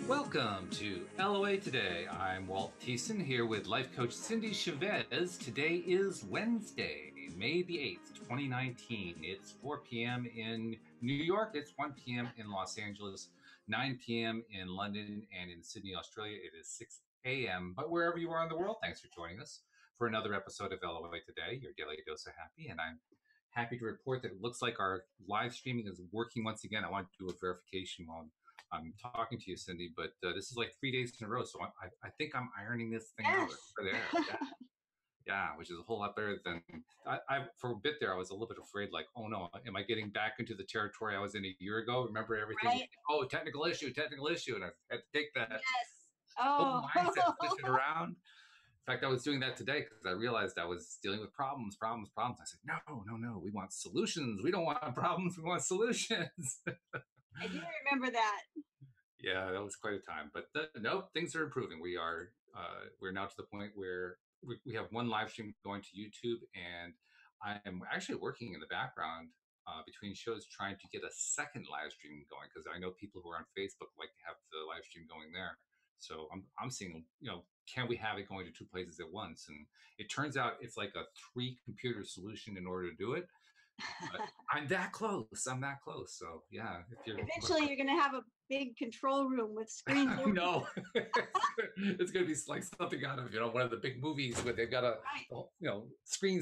Welcome to LOA Today. I'm Walt Thiessen here with life coach Cindy Chavez. Today is Wednesday, May the 8th, 2019. It's 4 p.m. in New York. It's 1 p.m. in Los Angeles, 9 p.m. in London, and in Sydney, Australia, it is 6 a.m. But wherever you are in the world, thanks for joining us for another episode of LOA Today, your daily dose of happy. And I'm happy to report that it looks like our live streaming is working once again. I want to do a verification while I'm talking to you, Cindy, but this is like 3 days in a row. So I think I'm ironing this thing out over there. Yeah, which is a whole lot better than I for a bit there. I was a little bit afraid, like, oh no, am I getting back into the territory I was in a year ago? Remember everything? Right. Oh, technical issue, and I had to take that whole mindset, switch it around. In fact, I was doing that today because I realized I was dealing with problems. I said, no, we want solutions. We don't want problems. We want solutions. I do remember that. Yeah, that was quite a time. But no, things are improving. We're now to the point where we have one live stream going to YouTube, and I am actually working in the background between shows trying to get a second live stream going, because I know people who are on Facebook like to have the live stream going there. So I'm seeing, can we have it going to two places at once? And it turns out it's like a 3-computer solution in order to do it. But I'm that close. So yeah. Eventually, you're going to have a big control room with screens. No, it's going to be like something out of one of the big movies where they've got a screen.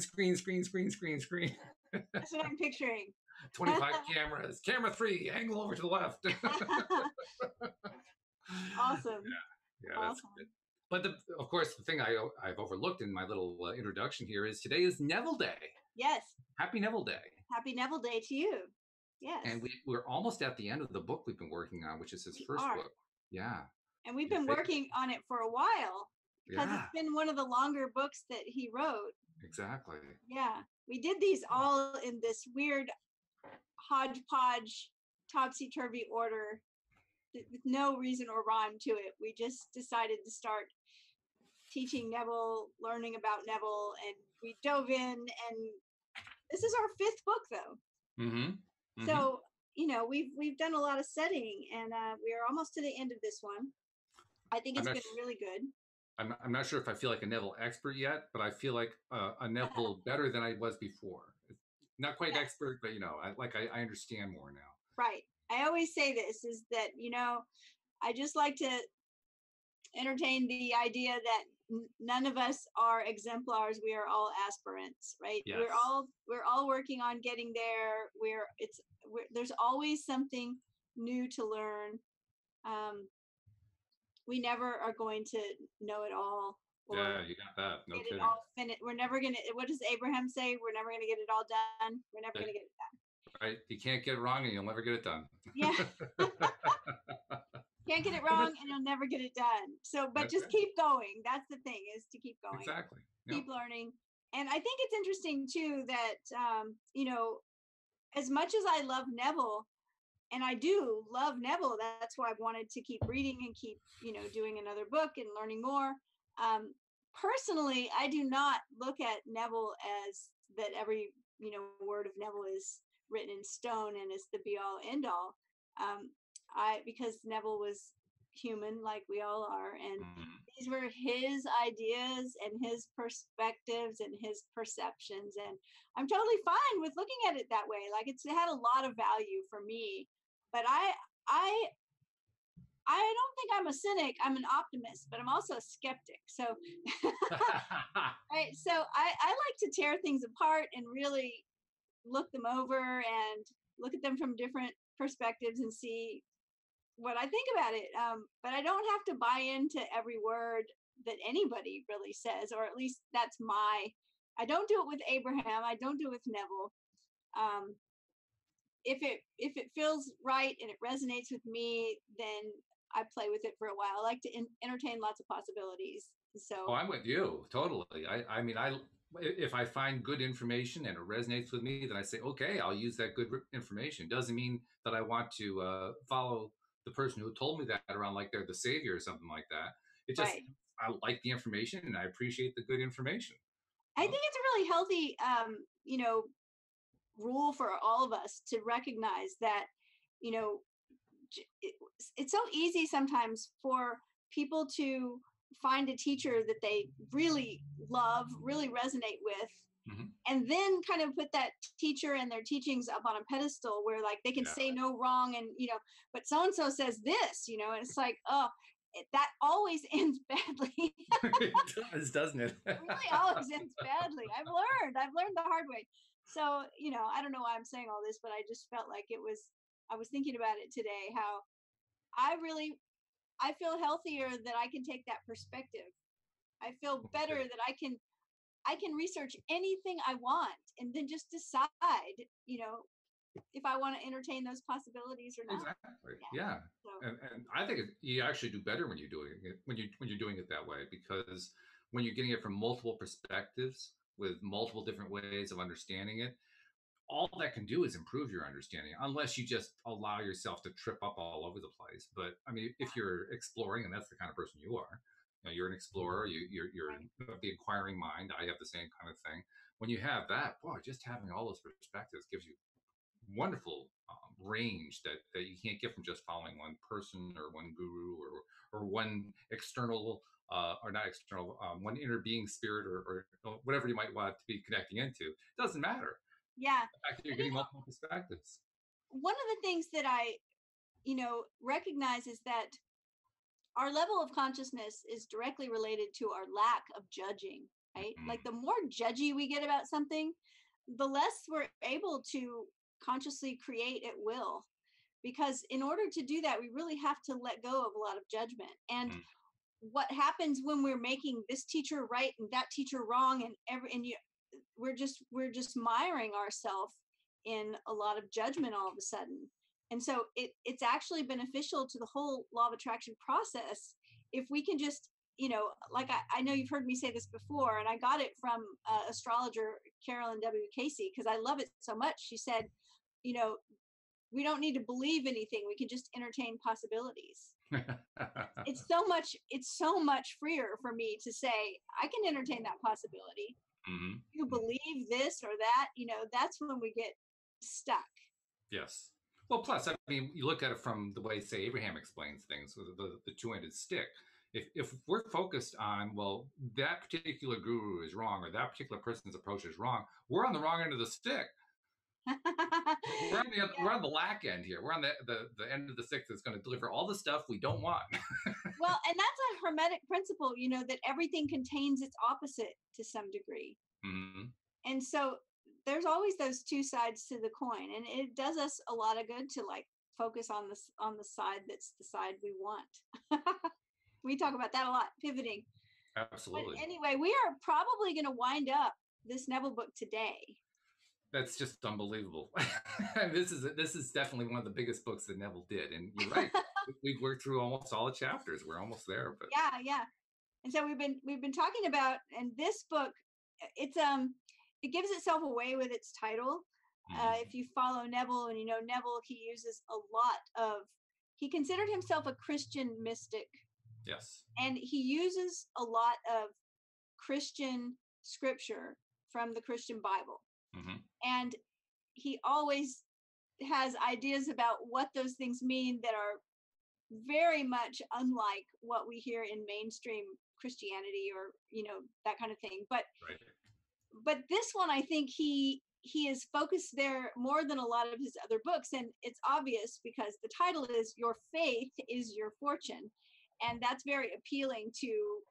That's what I'm picturing. 25 cameras. Camera 3, angle over to the left. Awesome. Yeah, that's good. But of course, the thing I've overlooked in my little introduction here is today is Neville Day. Yes. Happy Neville Day. Happy Neville Day to you. Yes. And we're almost at the end of the book we've been working on, which is his first book. Yeah. And we've been working on it for a while because it's been one of the longer books that he wrote. Exactly. Yeah. We did these all in this weird hodgepodge, topsy-turvy order with no reason or rhyme to it. We just decided to start teaching Neville, learning about Neville, and we dove in, and this is our 5th book though. Mm-hmm. So we've done a lot of setting, and we are almost to the end of this one. I think it's been really good. I'm not sure if I feel like a Neville expert yet, but I feel like a Neville better than I was before. Not quite expert, but I understand more now. Right. I always say this is that I just like to entertain the idea that none of us are exemplars. We are all aspirants, right? Yes. We're all working on getting there. There's always something new to learn. We never are going to know it all. Yeah, you got that. No kidding. We're never gonna. What does Abraham say? We're never gonna get it all done. We're never gonna get it done. Right? You can't get it wrong, and you'll never get it done. Yeah. Can't get it wrong, and you'll never get it done. So, but just keep going. That's the thing, is to keep going. Exactly. Keep learning. And I think it's interesting too that as much as I love Neville, and I do love Neville, that's why I've wanted to keep reading and keep doing another book and learning more. Personally, I do not look at Neville as that every word of Neville is written in stone and is the be all end all. Because Neville was human like we all are, and these were his ideas and his perspectives and his perceptions, and I'm totally fine with looking at it that way. Like, it's had a lot of value for me, but I don't think I'm a cynic. I'm an optimist, but I'm also a skeptic. So right, so I like to tear things apart and really look them over and look at them from different perspectives and see what I think about it. But I don't have to buy into every word that anybody really says, or at least that's I don't do it with Abraham. I don't do it with Neville. If it feels right and it resonates with me, then I play with it for a while. I like to entertain lots of possibilities. So I'm with you totally. If I find good information and it resonates with me, then I say, okay, I'll use that good information. Doesn't mean that I want to follow the person who told me that around like they're the savior or something like that. It just, I like the information and I appreciate the good information. I think it's a really healthy, rule for all of us to recognize that, it's so easy sometimes for people to find a teacher that they really love, really resonate with, Hmm. and then kind of put that teacher and their teachings up on a pedestal where like they can Yeah. say no wrong, and but so and so says this, and it's like, oh, that always ends badly. It does, doesn't it? Really always ends badly. I've learned the hard way. So, I don't know why I'm saying all this, but I just felt like I was thinking about it today, how I really, I feel healthier that I can take that perspective. I feel better that I can research anything I want and then just decide, if I want to entertain those possibilities or not. Exactly. Yeah. Yeah. So, And I think you actually do better when you're doing it when you're doing it that way, because when you're getting it from multiple perspectives with multiple different ways of understanding it, all that can do is improve your understanding, unless you just allow yourself to trip up all over the place. But I mean, if you're exploring, and that's the kind of person you are, you're an explorer, you're right. the inquiring mind. I have the same kind of thing. When you have that, boy, just having all those perspectives gives you wonderful range that you can't get from just following one person or one guru or one external or not external, one inner being spirit or whatever you might want to be connecting into. It doesn't matter. Yeah. The fact that you're And getting multiple perspectives. one of the things that I, recognize is that our level of consciousness is directly related to our lack of judging, right? Mm, Like the more judgy we get about something, the less we're able to consciously create at will. Because in order to do that, we really have to let go of a lot of judgment. And mm. what happens when we're making this teacher right and that teacher wrong, we're just miring ourselves in a lot of judgment all of a sudden. And so it's actually beneficial to the whole law of attraction process if we can just, like I know you've heard me say this before, and I got it from astrologer Carolyn W. Casey because I love it so much. She said, you know, we don't need to believe anything. We can just entertain possibilities. It's so much freer for me to say, I can entertain that possibility. Hmm. You believe this or that, that's when we get stuck. Yes. Well, plus, I mean, you look at it from the way, say, Abraham explains things with the two-ended stick. If we're focused on, well, that particular guru is wrong or that particular person's approach is wrong, we're on the wrong end of the stick. We're on the lack end here. We're on the end of the stick that's going to deliver all the stuff we don't want. Well, and that's a hermetic principle, that everything contains its opposite to some degree. Hmm. And so there's always those two sides to the coin, and it does us a lot of good to like focus on the side that's the side we want. We talk about that a lot, pivoting. But Absolutely. anyway, we are probably going to wind up this Neville book today. That's just unbelievable. This is definitely one of the biggest books that Neville did, and you're right. We've worked through almost all the chapters. We're almost there, but Yeah. And so we've been talking about, and this book, it's it gives itself away with its title. Mhm. If you follow Neville, and Neville, he uses a lot of. He considered himself a Christian mystic, Yes. and he uses a lot of Christian scripture from the Christian Bible, Hmm. and he always has ideas about what those things mean that are very much unlike what we hear in mainstream Christianity, or that kind of thing. Right. But this one, I think he is focused there more than a lot of his other books, and it's obvious because the title is "Your Faith is Your Fortune," and that's very appealing to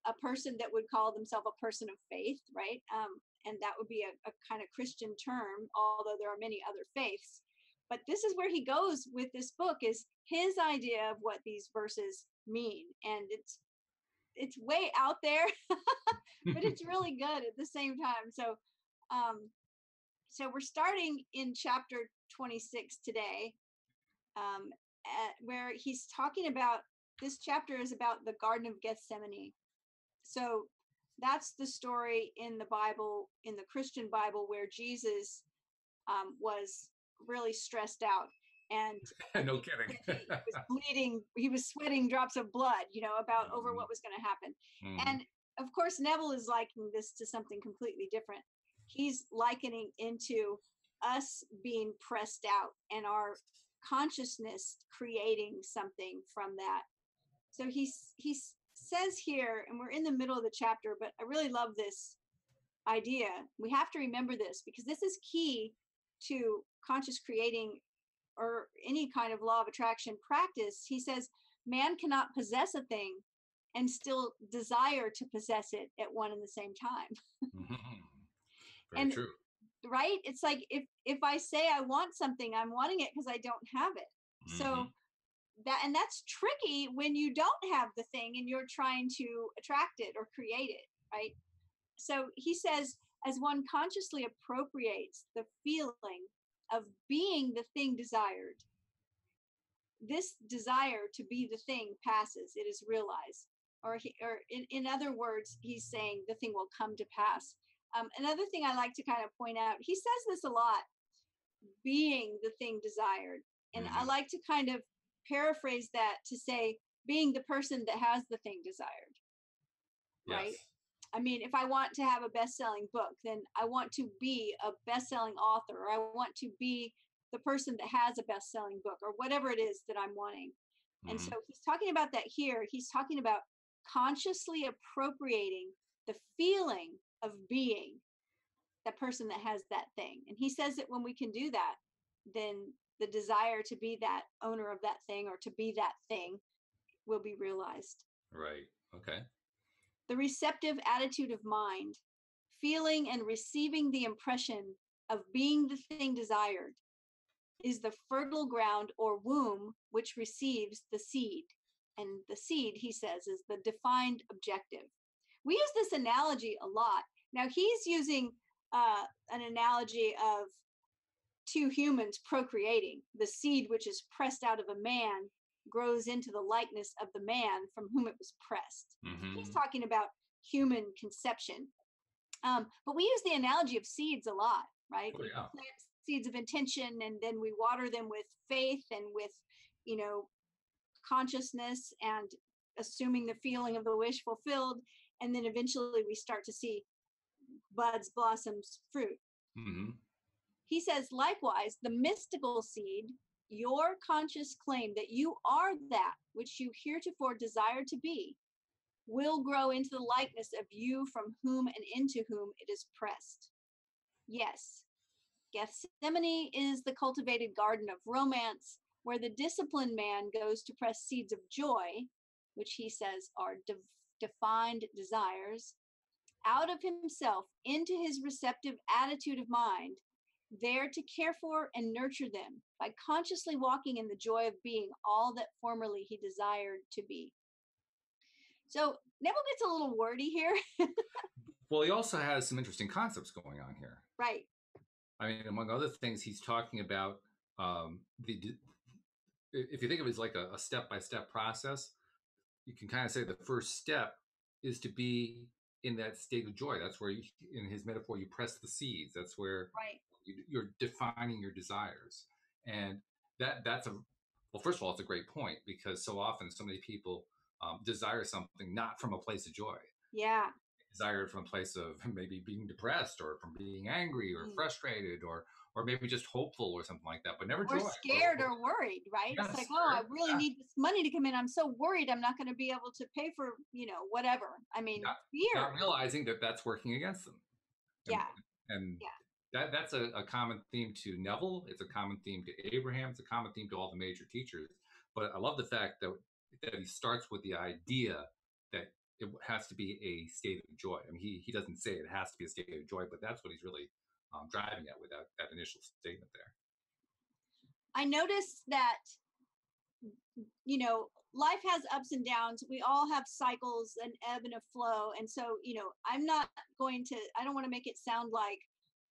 a person that would call themselves a person of faith, right? And that would be a kind of Christian term, although there are many other faiths. But this is where he goes with this book, is his idea of what these verses mean, and it's way out there, but it's really good at the same time. Um, so we're starting in chapter 26 today, where he's talking about, this chapter is about the Garden of Gethsemane. So that's the story in the Bible, in the Christian Bible, where Jesus was really stressed out, and No kidding. he was bleeding, he was sweating drops of blood, about over what was going to happen. Hmm. And of course, Neville is likening this to something completely different. He's likening into us being pressed out and our consciousness creating something from that. So he says here, and we're in the middle of the chapter, but I really love this idea. We have to remember this because this is key to conscious creating or any kind of law of attraction practice. He says, man cannot possess a thing and still desire to possess it at one and the same time. Very And true. right, it's like if I say I want something, I'm wanting it because I don't have it. So that's tricky when you don't have the thing and you're trying to attract it or create it, right? So he says, as one consciously appropriates the feeling of being the thing desired, this desire to be the thing passes, it is realized. Or in other words, he's saying the thing will come to pass. Another thing I like to kind of point out, he says this a lot, being the thing desired. And I like to kind of paraphrase that to say, being the person that has the thing desired, right? Yes. I mean, if I want to have a best-selling book, then I want to be a best-selling author, or I want to be the person that has a best-selling book, or whatever it is that I'm wanting. And so he's talking about that here. He's talking about consciously appropriating the feeling of being the person that has that thing. And he says that when we can do that, then the desire to be that owner of that thing or to be that thing will be realized. Right. Okay. The receptive attitude of mind, feeling and receiving the impression of being the thing desired, is the fertile ground or womb which receives the seed. And the seed, he says, is the defined objective. We use this analogy a lot. Now he's using an analogy of two humans procreating. The seed, which is pressed out of a man, grows into the likeness of the man from whom it was pressed. He's talking about human conception. But we use the analogy of seeds a lot, right? Oh, yeah. We plant seeds of intention, and then we water them with faith and with, consciousness and assuming the feeling of the wish fulfilled. And then eventually we start to see buds, blossoms, fruit. He says, likewise, the mystical seed, your conscious claim that you are that which you heretofore desired to be, will grow into the likeness of you from whom and into whom it is pressed. Yes, Gethsemane is the cultivated garden of romance, where the disciplined man goes to press seeds of joy, which he says are defined desires, out of himself into his receptive attitude of mind, there to care for and nurture them by consciously walking in the joy of being all that formerly he desired to be. So Neville gets a little wordy here. Well, he also has some interesting concepts going on here. Right. I mean, among other things, he's talking about if you think of it as like a step-by-step process, you can kind of say the first step is to be in that state of joy. That's where, in his metaphor, you press the seeds. That's where you're defining your desires. And that's well, first of all, it's a great point, because so often so many people desire something not from a place of joy. Yeah. Desire it from a place of maybe being depressed, or from being angry or frustrated, or maybe just hopeful or something like that, but never joy. Or scared or worried, right? Yes, it's like, oh, I really need this money to come in. I'm so worried I'm not going to be able to pay for, whatever. I mean, fear. Not realizing that that's working against them. And that's a common theme to Neville. It's a common theme to Abraham. It's a common theme to all the major teachers. But I love the fact that he starts with the idea that it has to be a state of joy. I mean, he doesn't say it has to be a state of joy, but that's what he's really driving at with that initial statement there. I noticed that, life has ups and downs. We all have cycles, an ebb and a flow. And so, I don't want to make it sound like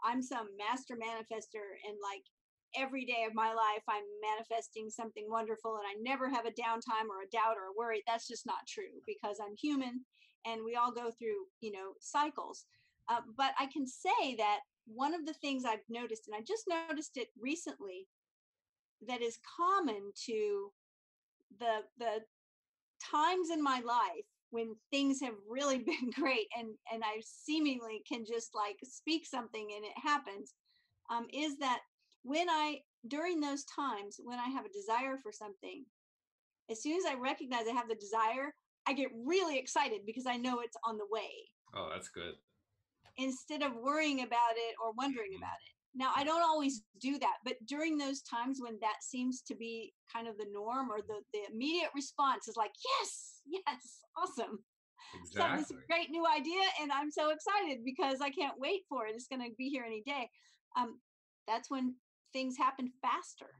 I'm some master manifester and like every day of my life I'm manifesting something wonderful and I never have a downtime or a doubt or a worry. That's just not true, because I'm human and we all go through, cycles. But I can say that one of the things I've noticed, and I just noticed it recently, that is common to the times in my life when things have really been great and I seemingly can just like speak something and it happens, is that during those times when I have a desire for something, as soon as I recognize I have the desire, I get really excited because I know it's on the way Oh, that's good. instead of worrying about it or wondering Mhm. about it. Now, I don't always do that, but during those times when that seems to be kind of the norm, or the immediate response is like, yes, yes, awesome. So this Exactly. great new idea, and I'm so excited because I can't wait for it. It's going to be here any day. Um, that's when things happen faster.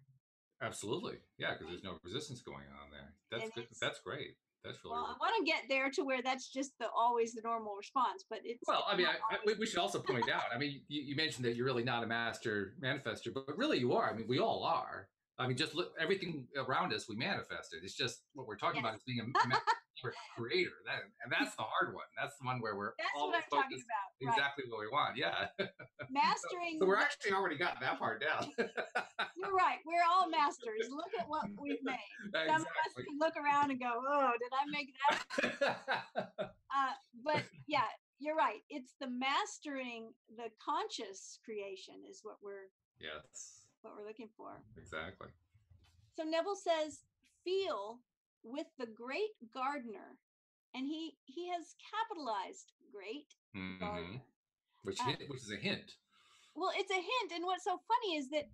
Absolutely. Yeah, because there's no resistance going on there. That's And good. it's, That's great. That's really, well, I really want to get there to where that's just always the normal response, but well. it's I mean, not always. we should also point out. I mean, you mentioned that you're really not a master manifester, but really you are. I mean, we all are. I mean, just look, everything around us, we manifested. It's just what we're talking Yes, about is being a master creator. And that's the hard one. That's the one where we're that's what always I'm talking focused about. Right. exactly what we want. Yeah. So Mastering we're the, actually already got that part down. you're right. We're all masters. Look at what we've made. Some of us Exactly. can look around and go, oh, did I make that? But yeah, you're right. It's the mastering the conscious creation is Yes, what we're looking for. exactly. So Neville says, feel with the great gardener, and he has capitalized great Hmm. gardener. Which Uh, which is a hint. well, it's a hint, and what's so funny is that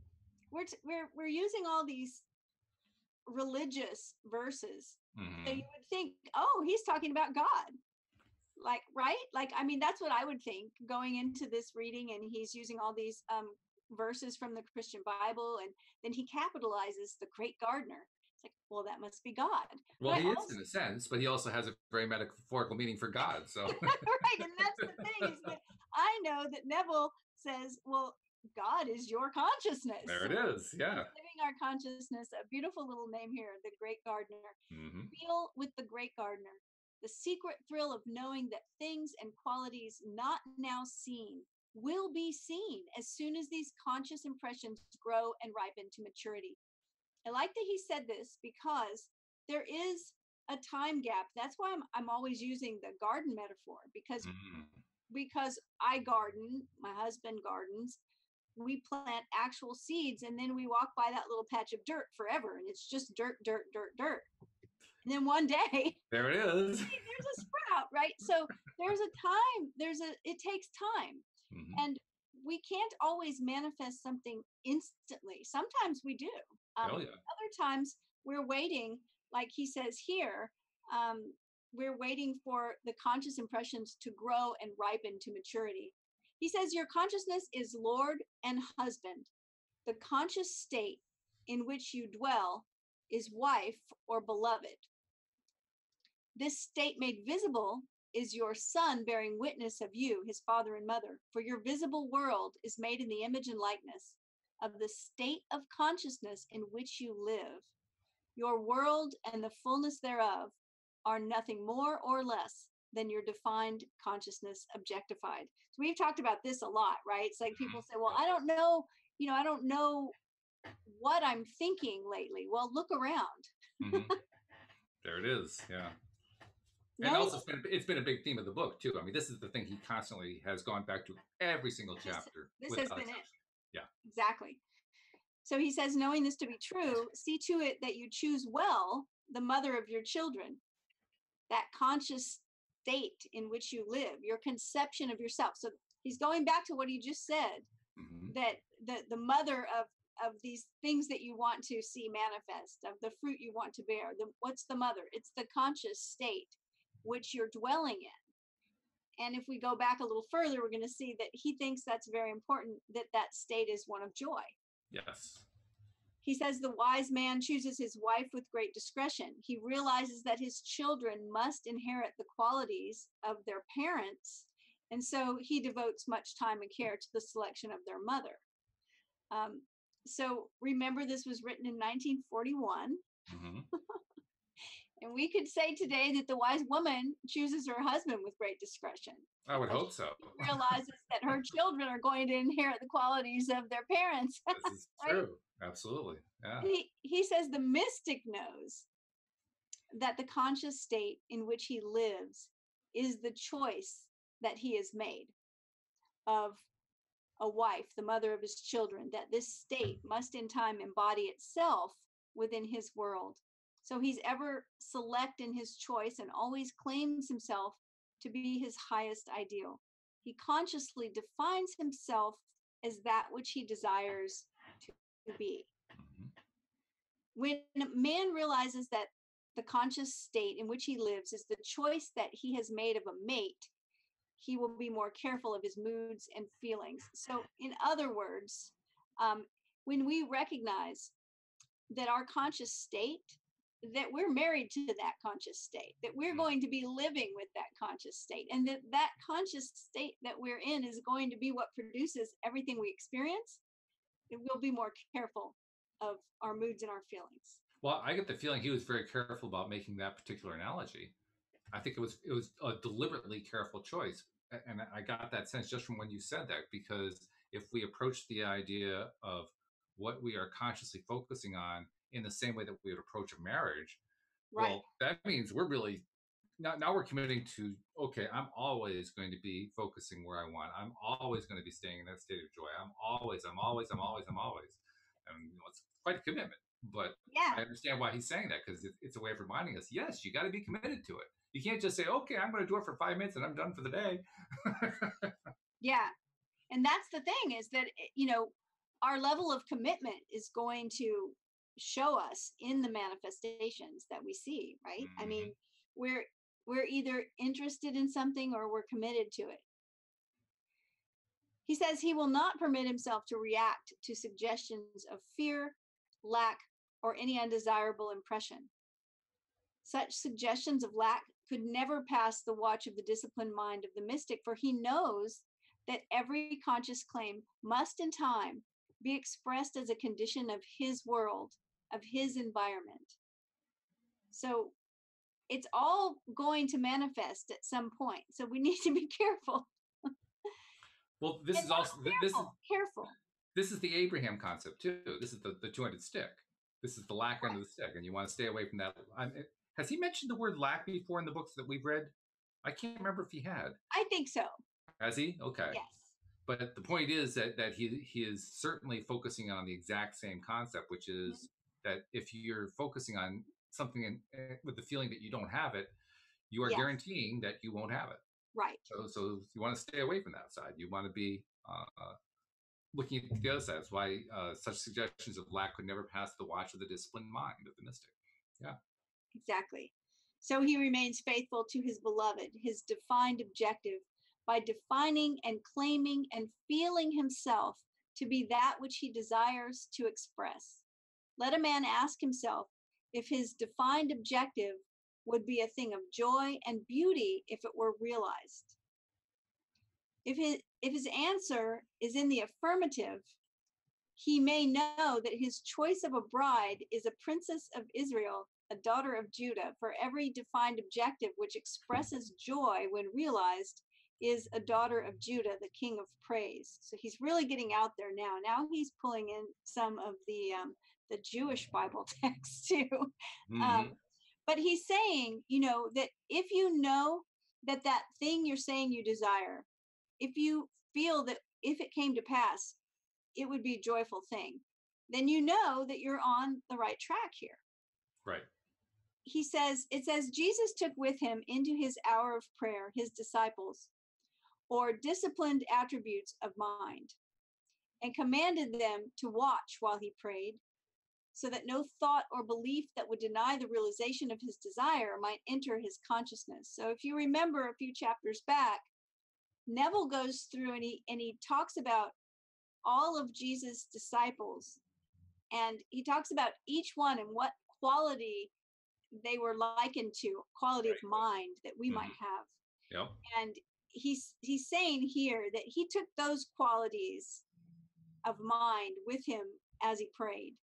we're using all these religious verses, so you Hmm. would think, oh, he's talking about God, like, right? Like, I mean, that's what I would think going into this reading, and he's using all these verses from the Christian Bible, and then he capitalizes the great gardener. It's like, well, that must be God. Well, But I he is also in a sense, but he also has a very metaphorical meaning for God. So right, and that's the thing is that I know that Neville says, well, God is your consciousness. there So it is. Yeah. he's living our consciousness. A beautiful little name here, the great gardener. Hmm. Feel with the great gardener the secret thrill of knowing that things and qualities not now seen will be seen as soon as these conscious impressions grow and ripen to maturity. I like that he said this because there is a time gap. That's why I'm always using the garden metaphor, Hmm. because I garden, my husband gardens, we plant actual seeds, and then we walk by that little patch of dirt forever, and it's just dirt, dirt, dirt, dirt. And then one day, There it is. there's a sprout, right? So there's a time, it takes time. Hmm. And we can't always manifest something instantly. Sometimes we do. Hell yeah. Other times we're waiting, like he says here, we're waiting for the conscious impressions to grow and ripen to maturity. He says, your consciousness is Lord and husband. The conscious state in which you dwell is wife or beloved. This state made visible is your son bearing witness of you, his father and mother. For your visible world is made in the image and likeness of the state of consciousness in which you live. Your world and the fullness thereof are nothing more or less than your defined consciousness objectified. So we've talked about this a lot, right? It's like people say, well, Yep. I don't know, I don't know what I'm thinking lately. Well, look around. Hmm. There it is. Yeah. And Knowing also, it's been a big theme of the book too. I mean, this is the thing he constantly has gone back to every single this, chapter this has without been it. exception. Yeah. Exactly. So he says, knowing this to be true, see to it that you choose well the mother of your children, that conscious state in which you live, your conception of yourself. So he's going back to what he just said, Hmm. that the mother of these things that you want to see manifest, of the fruit you want to bear. What's the mother? It's the conscious state which you're dwelling in. And if we go back a little further, we're going to see that he thinks that's very important, that that state is one of joy. Yes. He says the wise man chooses his wife with great discretion. He realizes that his children must inherit the qualities of their parents, and so he devotes much time and care to the selection of their mother. So remember, this was written in 1941. Hmm. And we could say today that the wise woman chooses her husband with great discretion I would because hope so. she realizes that her children are going to inherit the qualities of their parents. This is Right? true. Absolutely. Yeah. He says the mystic knows that the conscious state in which he lives is the choice that he has made of, a wife, the mother of his children, that this state must in time embody itself within his world. So he's ever select in his choice and always claims himself to be his highest ideal. He consciously defines himself as that which he desires to be. When man realizes that the conscious state in which he lives is the choice that he has made of a mate, he will be more careful of his moods and feelings. So, in other words, when we recognize that our conscious state, that we're married to that conscious state, that we're going to be living with that conscious state, and that that conscious state that we're in is going to be what produces everything we experience, and we'll be more careful of our moods and our feelings. Well, I get the feeling he was very careful about making that particular analogy. I think it was a deliberately careful choice, and I got that sense just from when you said that. Because if we approach the idea of what we are consciously focusing on in the same way that we would approach a marriage, Right. well, that means we're really now we're committing to, okay, I'm always going to be focusing where I want. I'm always going to be staying in that state of joy. I'm always. And it's quite a commitment. But Yeah. I understand why he's saying that, because it's a way of reminding us, yes, you got to be committed to it. You can't just say, okay, I'm going to do it for 5 minutes and I'm done for the day. Yeah. And that's the thing, is that, our level of commitment is going to show us in the manifestations that we see, right? Mm-hmm. I mean, we're either interested in something or we're committed to it. He says he will not permit himself to react to suggestions of fear, lack, or any undesirable impression. Such suggestions of lack could never pass the watch of the disciplined mind of the mystic, for he knows that every conscious claim must in time be expressed as a condition of his world, of his environment. So it's all going to manifest at some point. So we need to be careful. Well, this And is also careful. This is the Abraham concept too. This is the two-handed stick. This is the lack end of the stick, and you want to stay away from that. Has he mentioned the word lack before in the books that we've read? I can't remember if he had. I think so. Has he? Okay. Yes. But the point is that he is certainly focusing on the exact same concept, which is that if you're focusing on something with the feeling that you don't have it, you are guaranteeing that you won't have it. Right. So you want to stay away from that side. You want to be looking at the other side. That's why such suggestions of lack could never pass the watch of the disciplined mind of the mystic. Yeah. Exactly. So he remains faithful to his beloved, his defined objective, by defining and claiming and feeling himself to be that which he desires to express. Let a man ask himself if his defined objective would be a thing of joy and beauty if it were realized. If his answer is in the affirmative, he may know that his choice of a bride is a princess of Israel, a daughter of Judah, for every defined objective which expresses joy when realized is a daughter of Judah, the king of praise. So he's really getting out there now. Now he's pulling in some of the Jewish Bible texts too. Mm-hmm. But he's saying, that if you know that thing you're saying you desire, if you feel that if it came to pass, it would be a joyful thing, then you know that you're on the right track here. Right. He says, it says, Jesus took with him into his hour of prayer his disciples, or disciplined attributes of mind, and commanded them to watch while he prayed, so that no thought or belief that would deny the realization of his desire might enter his consciousness. So if you remember a few chapters back, Neville goes through and he talks about all of Jesus' disciples, and he talks about each one and what quality they were likened to, quality of mind that we might have. Yep. And he's saying here that he took those qualities of mind with him as he prayed,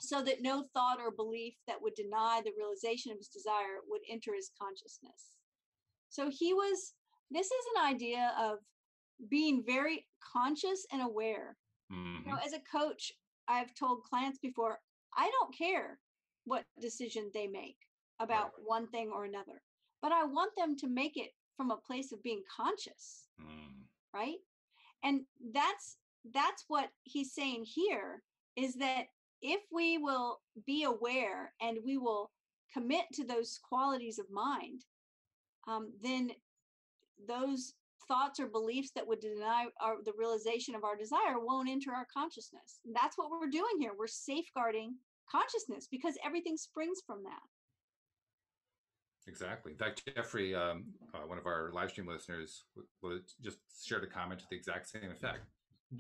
so that no thought or belief that would deny the realization of his desire would enter his consciousness. So this is an idea of being very conscious and aware. Mm-hmm. As a coach, I've told clients before, I don't care what decision they make about one thing or another, but I want them to make it from a place of being conscious, right? And that's what he's saying here, is that if we will be aware and we will commit to those qualities of mind, then those thoughts or beliefs that would deny the realization of our desire won't enter our consciousness. And that's what we're doing here. We're safeguarding consciousness because everything springs from that. Exactly. In fact, Jeffrey, one of our live stream listeners, just shared a comment to the exact same effect.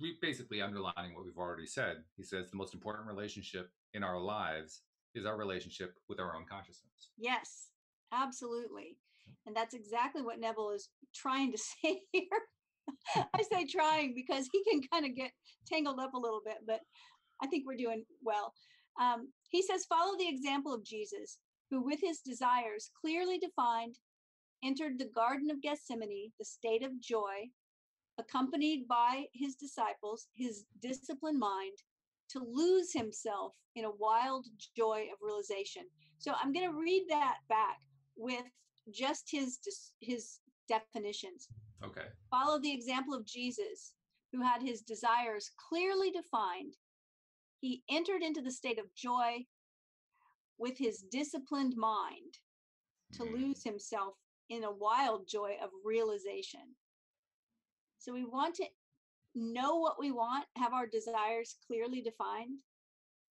We basically underlining what we've already said. He says the most important relationship in our lives is our relationship with our own consciousness. Yes, absolutely. And that's exactly what Neville is trying to say here. I say trying because he can kind of get tangled up a little bit, but I think we're doing well. He says, follow the example of Jesus, who with his desires clearly defined, entered the Garden of Gethsemane, the state of joy, accompanied by his disciples, his disciplined mind, to lose himself in a wild joy of realization. So I'm going to read that back with just his definitions. Okay. Follow the example of Jesus, who had his desires clearly defined. He entered into the state of joy with his disciplined mind to lose himself in a wild joy of realization. So we want to know what we want, have our desires clearly defined.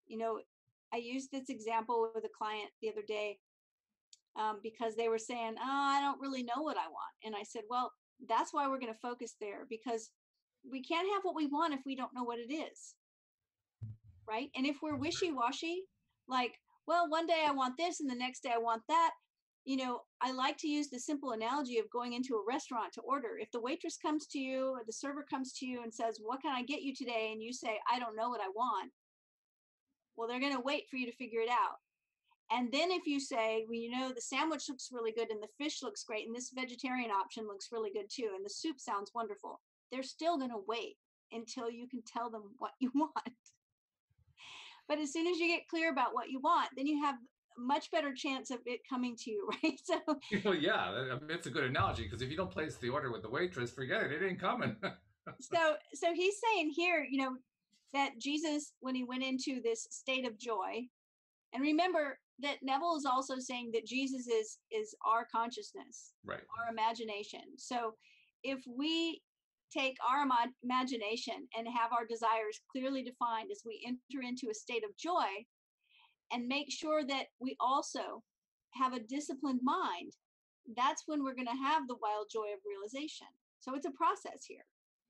You know, I used this example with a client the other day because they were saying, I don't really know what I want. And I said, well, that's why we're going to focus there, because we can't have what we want if we don't know what it is. Right? And if we're wishy-washy, like, well, one day I want this and the next day I want that. You know, I like to use the simple analogy of going into a restaurant to order. If the waitress comes to you or the server comes to you and says, what can I get you today? And you say, I don't know what I want. Well, they're going to wait for you to figure it out. And then if you say, well, you know, the sandwich looks really good and the fish looks great and this vegetarian option looks really good too, and the soup sounds wonderful, they're still going to wait until you can tell them what you want. But as soon as you get clear about what you want, then you have a much better chance of it coming to you, right? So, well, yeah, I mean, it's a good analogy, because if you don't place the order with the waitress, forget it, it ain't coming. so he's saying here, you know, that Jesus, when he went into this state of joy, and remember that Neville is also saying that Jesus is our consciousness, right, our imagination. So if we take our imagination and have our desires clearly defined as we enter into a state of joy, and make sure that we also have a disciplined mind, that's when we're going to have the wild joy of realization. So it's a process here.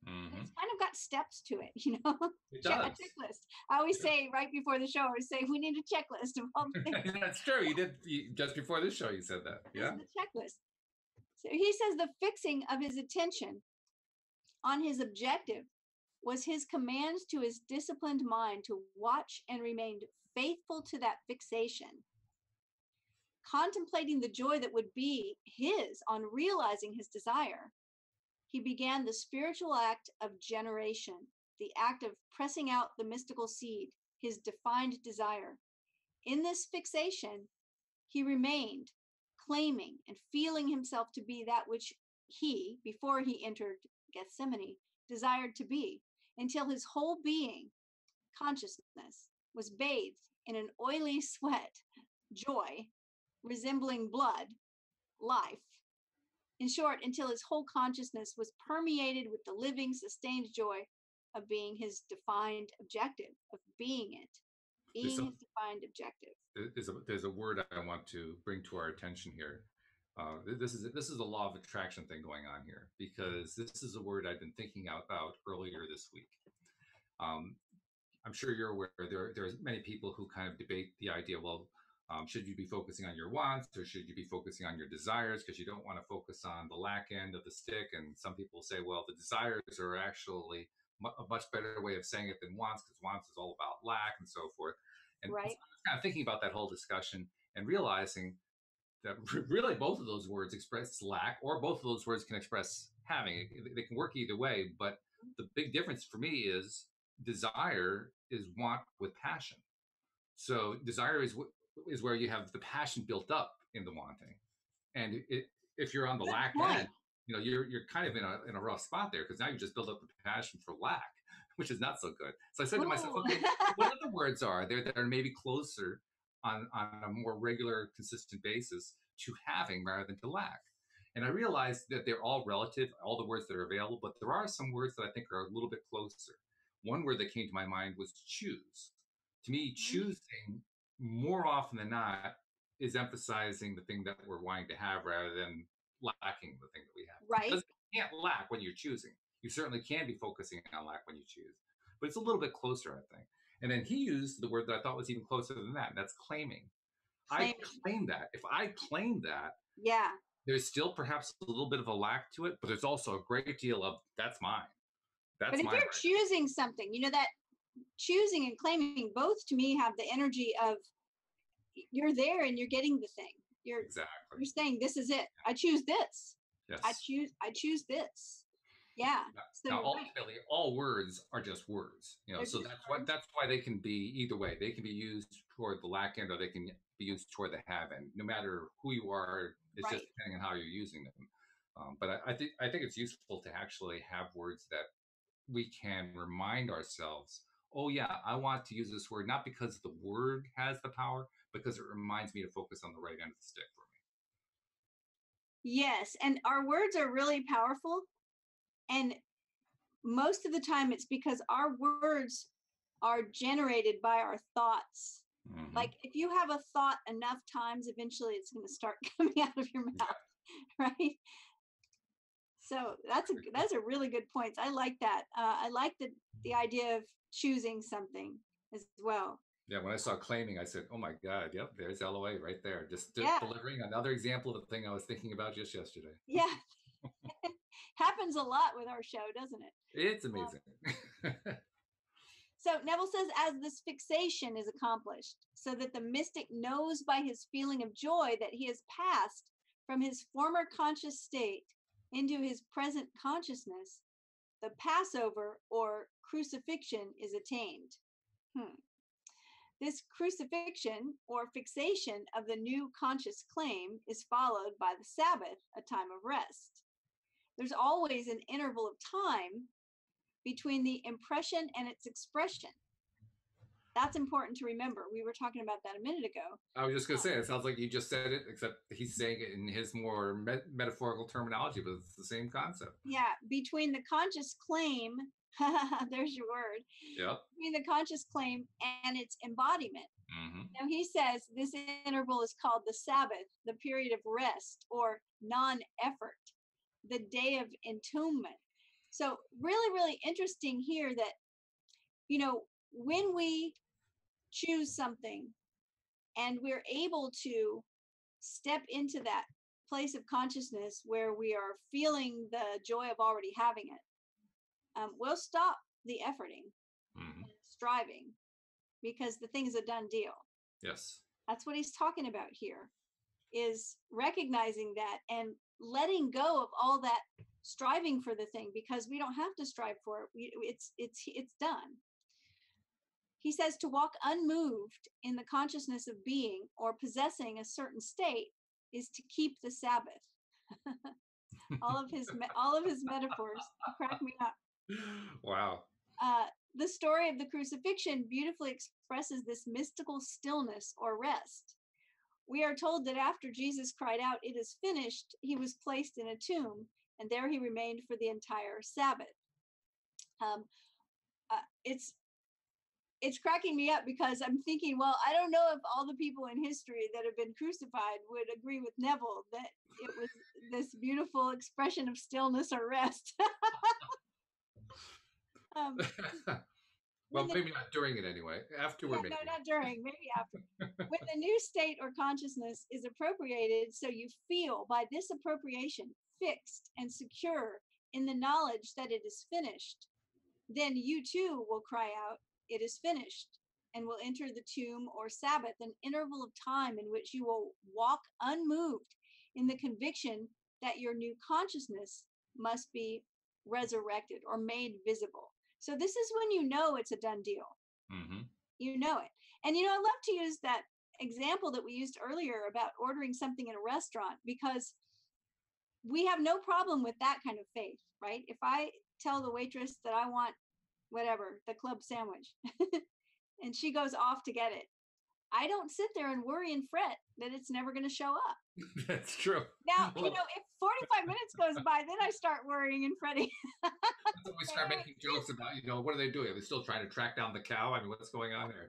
Mm-hmm. It's kind of got steps to it, you know. It does. A checklist. I always say right before the show, I always say we need a checklist of all the things. That's true. You did just before this show. You said that. Yeah. The checklist. So he says the fixing of his attention on his objective was his commands to his disciplined mind to watch and remain faithful to that fixation. Contemplating the joy that would be his on realizing his desire, he began the spiritual act of generation, the act of pressing out the mystical seed, his defined desire. In this fixation, he remained, claiming and feeling himself to be that which he, before he entered Gethsemane, desired to be, until his whole being, consciousness, was bathed in an oily sweat, joy, resembling blood, life. In short, until his whole consciousness was permeated with the living, sustained joy of being his defined objective, of being it, being his defined objective. There's a word I want to bring to our attention here. This is a law of attraction thing going on here, because this is a word I've been thinking about earlier this week. I'm sure you're aware there's many people who kind of debate the idea, well, should you be focusing on your wants or should you be focusing on your desires, because you don't want to focus on the lack end of the stick. And some people say, well, the desires are actually a much better way of saying it than wants, because wants is all about lack and so forth. And right. So I was kind of thinking about that whole discussion and realizing that really both of those words express lack, or both of those words can express having. They can work either way, but the big difference for me is desire is want with passion. So desire is where you have the passion built up in the wanting. And if you're on the lack end, you're kind of in a rough spot there, because now you just build up the passion for lack, which is not so good. So I said to myself, Ooh. okay, what other words are there that are maybe closer on a more regular, consistent basis to having rather than to lack? And I realized that they're all relative, all the words that are available, but there are some words that I think are a little bit closer. One word that came to my mind was choose. To me, choosing more often than not is emphasizing the thing that we're wanting to have rather than lacking the thing that we have. Right. Because you can't lack when you're choosing. You certainly can be focusing on lack when you choose, but it's a little bit closer, I think. And then he used the word that I thought was even closer than that, and that's claiming. I Claiming. claim that. If I claim that, Yeah. there's still perhaps a little bit of a lack to it, but there's also a great deal of that's mine. But That's if mine you're right choosing something, that choosing and claiming both to me have the energy of you're there and you're getting the thing. there. Exactly. You're saying this is it. I choose this. Yes. I choose this. Yeah. So Now, you're right. ultimately, all words are just words, They're So just that's why they can be either way. They can be used toward the lack end, or they can be used toward the have end. No matter who you are, it's just right. depending on how you're using them. But I think it's useful to actually have words that we can remind ourselves. Oh yeah, I want to use this word not because the word has the power, because it reminds me to focus on the right end of the stick for Yes. And our words are really powerful. And most of the time it's because our words are generated by our thoughts. me. Mm-hmm. Like if you have a thought enough times, eventually it's going to start coming out of your mouth, right? So that's a really good point. I like that. I like the idea of choosing something as well. Yeah, when I saw claiming, I said, "Oh my God, yep, there's LOA right there." Just Yeah, delivering another example of the thing I was thinking about just yesterday. yeah. Happens a lot with our show, doesn't it? It's Um, amazing. so Neville says, as this fixation is accomplished, so that the mystic knows by his feeling of joy that he has passed from his former conscious state into his present consciousness, the Passover or crucifixion is attained. This crucifixion or fixation of the new conscious claim is followed by the Sabbath, a time of rest. There's always an interval of time between the impression and its expression. That's important to remember. We were talking about that a minute ago. I was just going to say, it sounds like you just said it, except he's saying it in his more metaphorical terminology, but it's the same concept. Yeah, between the conscious claim, there's your word, Yep. between the conscious claim and its embodiment. Mm-hmm. Now he says this interval is called the Sabbath, the period of rest or non-effort, the day of entombment. So really, really interesting here that, when we choose something and we're able to step into that place of consciousness where we are feeling the joy of already having it, we'll stop the efforting, striving, because the thing is a done deal. Yes. That's what he's talking about here, is recognizing that and letting go of all that striving for the thing, because we don't have to strive for it. It's done. He says to walk unmoved in the consciousness of being or possessing a certain state is to keep the Sabbath. all of his metaphors crack me up. Wow. The story of the crucifixion beautifully expresses this mystical stillness or rest. We are told that after Jesus cried out, "It is finished," he was placed in a tomb, and there he remained for the entire Sabbath. It's cracking me up because I'm thinking, well, I don't know if all the people in history that have been crucified would agree with Neville that it was this beautiful expression of stillness or rest. Well, maybe not during it anyway. Afterward, maybe. No, not during, maybe after. When the new state or consciousness is appropriated, so you feel by this appropriation fixed and secure in the knowledge that it is finished, then you too will cry out, "It is finished," and will enter the tomb or Sabbath, an interval of time in which you will walk unmoved in the conviction that your new consciousness must be resurrected or made visible. So this is when you know it's a done deal. Mm-hmm. You know it. And, I love to use that example that we used earlier about ordering something in a restaurant, because we have no problem with that kind of faith, right? If I tell the waitress that I want whatever, the club sandwich, and she goes off to get it, I don't sit there and worry and fret that it's never going to show up. That's true. Now, if 45 minutes goes by, then I start worrying and fretting. That's when we start making jokes about, what are they doing? Are they still trying to track down the cow? I mean, what's going on there?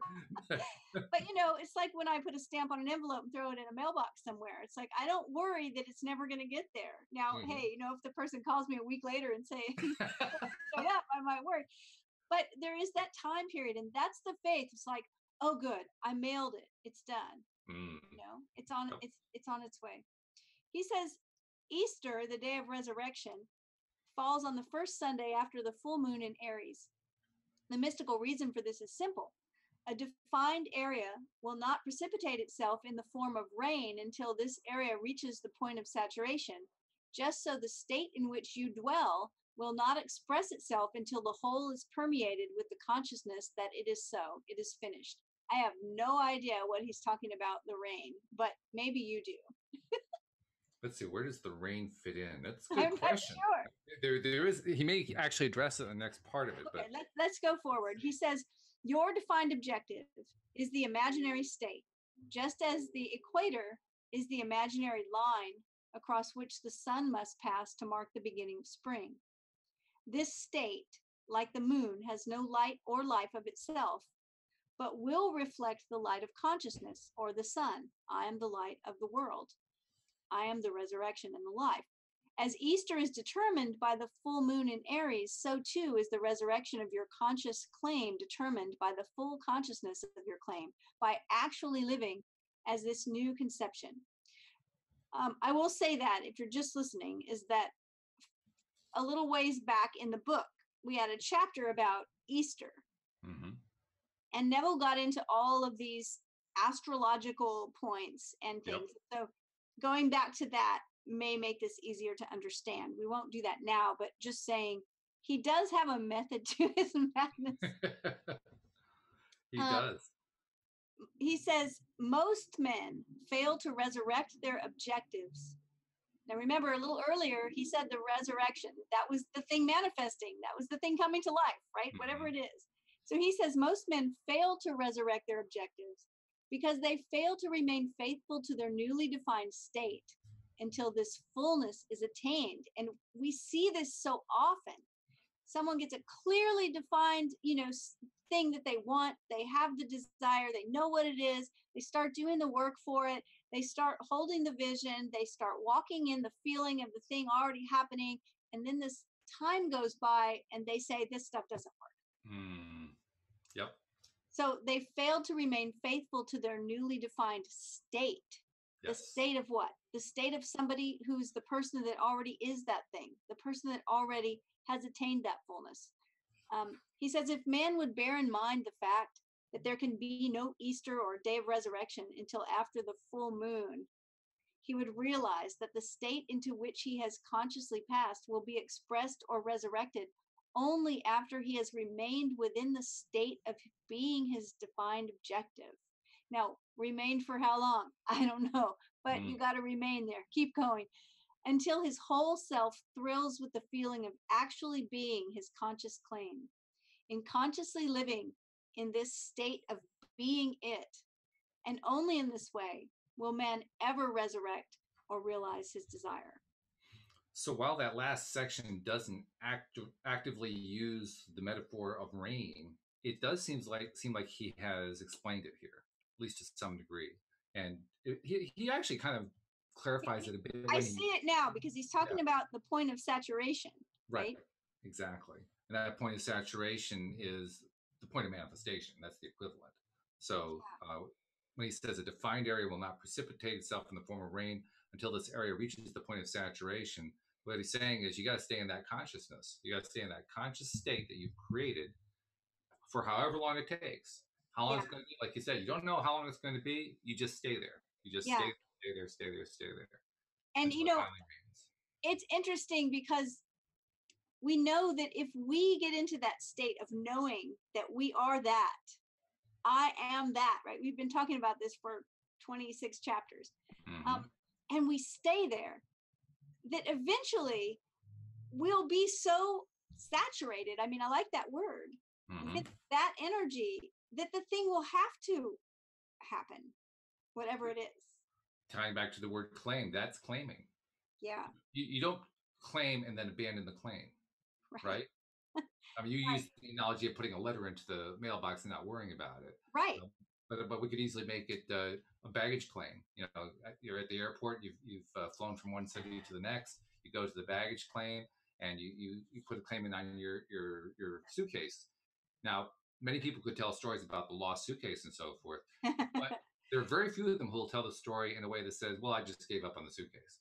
But, it's like when I put a stamp on an envelope and throw it in a mailbox somewhere. It's like, I don't worry that it's never going to get there. Now, hey, if the person calls me a week later and say, show up, I might worry. But there is that time period, and that's the faith. It's like, oh, good, I mailed it. It's done. It's on its way. He says Easter, the day of resurrection, falls on the first Sunday after the full moon in Aries. The mystical reason for this is simple. A defined area will not precipitate itself in the form of rain until this area reaches the point of saturation, just so the state in which you dwell will not express itself until the whole is permeated with the consciousness that it is so, it is finished. I have no idea what he's talking about the rain, but maybe you do. Let's see, where does the rain fit in? That's a good question. Sure. There is. He may actually address it in the next part of it. Okay, let's go forward. He says, your defined objective is the imaginary state, just as the equator is the imaginary line across which the sun must pass to mark the beginning of spring. This state, like the moon, has no light or life of itself, but will reflect the light of consciousness, or the sun. I am the light of the world. I am the resurrection and the life. As Easter is determined by the full moon in Aries, so too is the resurrection of your conscious claim determined by the full consciousness of your claim, by actually living as this new conception. I will say that, if you're just listening, is that a little ways back in the book, we had a chapter about Easter. And Neville got into all of these astrological points and things. So going back to that may make this easier to understand. We won't do that now, but just saying he does have a method to his madness. He does. He says, most men fail to resurrect their objectives. Now, remember, a little earlier, he said the resurrection. That was the thing manifesting. That was the thing coming to life, right? Whatever it is. So he says most men fail to resurrect their objectives because they fail to remain faithful to their newly defined state until this fullness is attained. And we see this so often. Someone gets a clearly defined, thing that they want. They have the desire. They know what it is. They start doing the work for it. They start holding the vision. They start walking in the feeling of the thing already happening. And then this time goes by and they say, this stuff doesn't work. Yep. So they failed to remain faithful to their newly defined state. Yes. The state of what? The state of somebody who's the person that already is that thing, the person that already has attained that fullness. He says, if man would bear in mind the fact that there can be no Easter or day of resurrection until after the full moon, he would realize that the state into which he has consciously passed will be expressed or resurrected only after he has remained within the state of being his defined objective. Now, remained for how long? I don't know, but you got to remain there. Keep going until his whole self thrills with the feeling of actually being his conscious claim. In consciously living in this state of being it, and only in this way will man ever resurrect or realize his desire. So while that last section doesn't actively use the metaphor of rain, it does seem like he has explained it here, at least to some degree. And he actually kind of clarifies it a bit. I see it now because he's talking about the point of saturation, right? Exactly. And that point of saturation is the point of manifestation. That's the equivalent. So when he says a defined area will not precipitate itself in the form of rain until this area reaches the point of saturation, what he's saying is you got to stay in that consciousness. You got to stay in that conscious state that you've created for however long it takes. How long it's going to be, like you said, you don't know how long it's going to be. You just stay there. You just stay there. And it's interesting because we know that if we get into that state of knowing that we are that, I am that, right? We've been talking about this for 26 chapters. And we stay there. that eventually we'll be so saturated. I mean, I like that word, with that energy, that the thing will have to happen, whatever it is. Tying back to the word claim, that's claiming. Yeah. You don't claim and then abandon the claim, right? I mean, you Right. use the analogy of putting a letter into the mailbox and not worrying about it. Right. But we could easily make it a baggage claim. You know, you're at the airport, you've flown from one city to the next. You go to the baggage claim, and you put a claim in on your suitcase. Now, many people could tell stories about the lost suitcase and so forth, but there are very few of them who will tell the story in a way that says, "Well, I just gave up on the suitcase."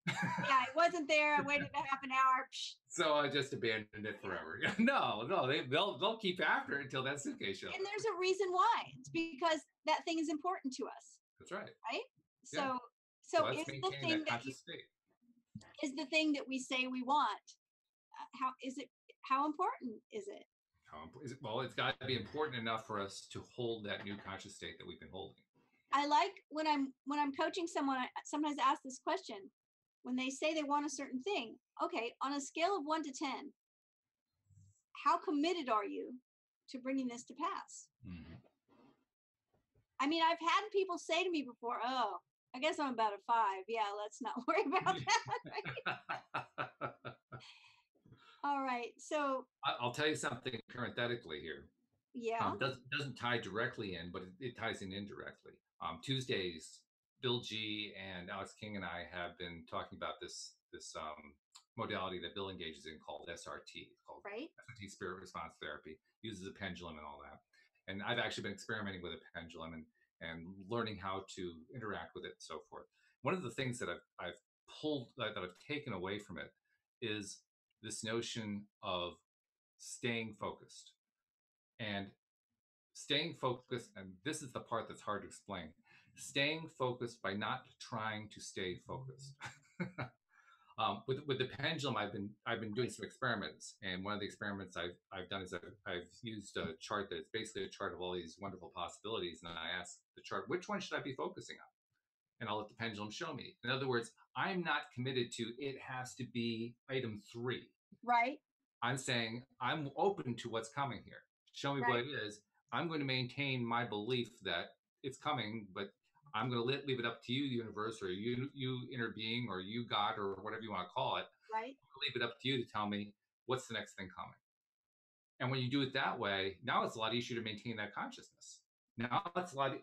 Yeah, it wasn't there. I waited a half an hour. So I just abandoned it forever. No, they'll keep after it until that suitcase shows. And there's a reason why. It's because that thing is important to us. That's right. Right? Yeah. So that's is the maintaining thing that conscious state. is the thing that we say we want, how important is it? Well, it's got to be important enough for us to hold that new conscious state that we've been holding. I like when I'm coaching someone, I sometimes ask this question. When they say they want a certain thing, okay, on a scale of 1 to 10, how committed are you to bringing this to pass? I mean, I've had people say to me before, "Oh, I guess I'm about a 5. Yeah, let's not worry about that." Right? All right. So I'll tell you something parenthetically here. Yeah. Doesn't tie directly in, but it ties in indirectly. Tuesdays, Bill G and Alex King and I have been talking about this modality that Bill engages in called SRT. It's called SRT, Spirit Response Therapy. Uses a pendulum and all that. And I've actually been experimenting with a pendulum and learning how to interact with it and so forth. One of the things that I've pulled, that I've taken away from it, is this notion of staying focused. And staying focused, and this is the part that's hard to explain, staying focused by not trying to stay focused. With the pendulum, I've been doing some experiments, and one of the experiments I've done is I've used a chart that's basically a chart of all these wonderful possibilities, and I ask the chart, which one should I be focusing on? And I'll let the pendulum show me. In other words, I'm not committed to it has to be item 3. Right. I'm saying I'm open to what's coming here. Show me what it is. I'm going to maintain my belief that it's coming, but I'm going to leave it up to you, universe, or you inner being, or you, God, or whatever you want to call it. Right. I'll leave it up to you to tell me what's the next thing coming. And when you do it that way, now it's a lot easier to maintain that consciousness. Now it's a lot